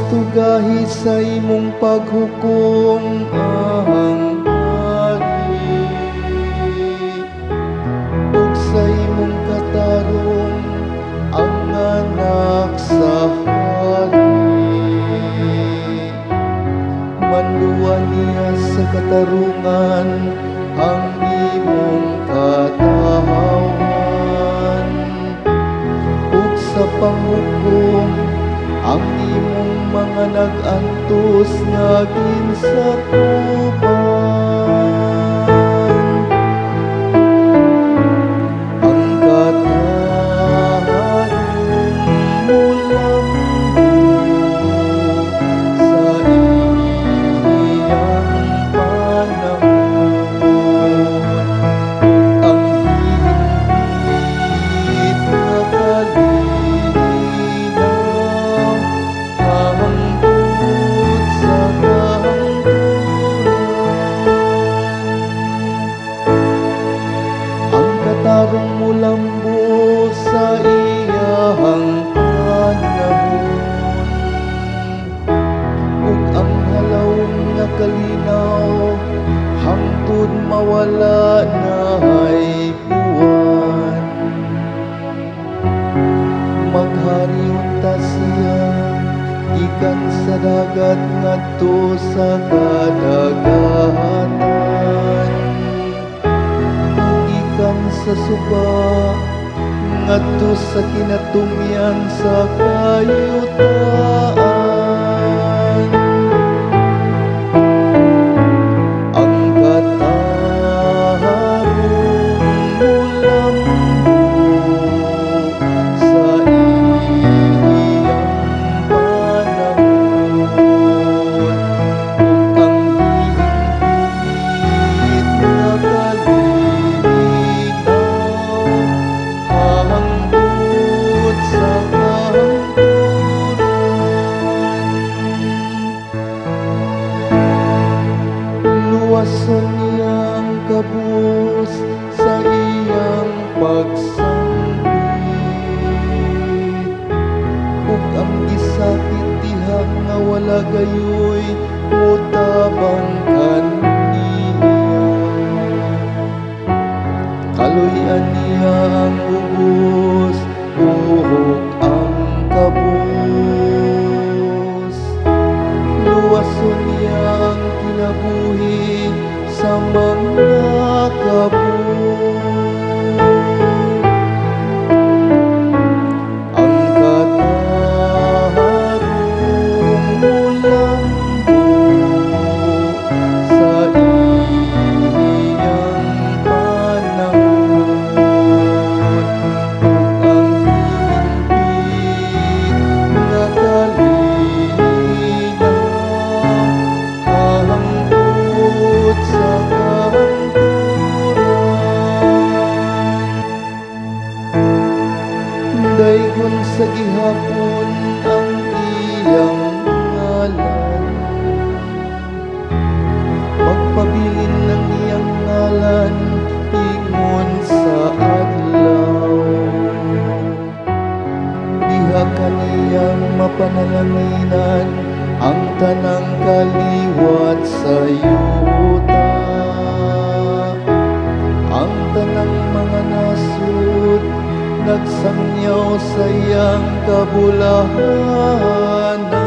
tugahi sa imong paghukom ahang hari, ug sa imong katarong ang anak sa hari. Manluwa niya sa katarungan ang imong katawhan, ug sa panghukom ang imong mga nag-antos nga ginsakupan. Ang katarong mulambo sa iyang panahon, ang hihigpit na kalinaw hangtod sa kahangturan. Ang katarong mulambo sa iyang panahon, ug ang halawong nga kalinaw hangtod mawala nahay buwan. Maghari unta siya gikan sa dagat ngadto sa kadagatan, ug gikan sa suba ngadto sa kinatumyan sa kayutaan. Ang katarong mulambo sa iyang panahon, ug ang hihigpit na kalinaw hangtod sa kahangturan. Luwason niyang kabus sa iyang pagsambit, ug ang gisakit dihang nga wala gayoy motabang kaniya. Kaluyan niya ang ubos, buhok ang kabus. Luwason niya ang kinabuhi sa mga kabus. Ang katarong mulambo sa iyang panahon, ug ang hihigpit na kalinaw hangtod sa kahangturan. Daygon sa gihapon ang iyang ngalan, magpabilin ng iyang ngalan ingon sa adlaw. Diha kaniyang mapanalanginan ang tanang kaliwat sa yuta. Ang tanang mga nasud nagsangyaw sa iyang kabulahanan.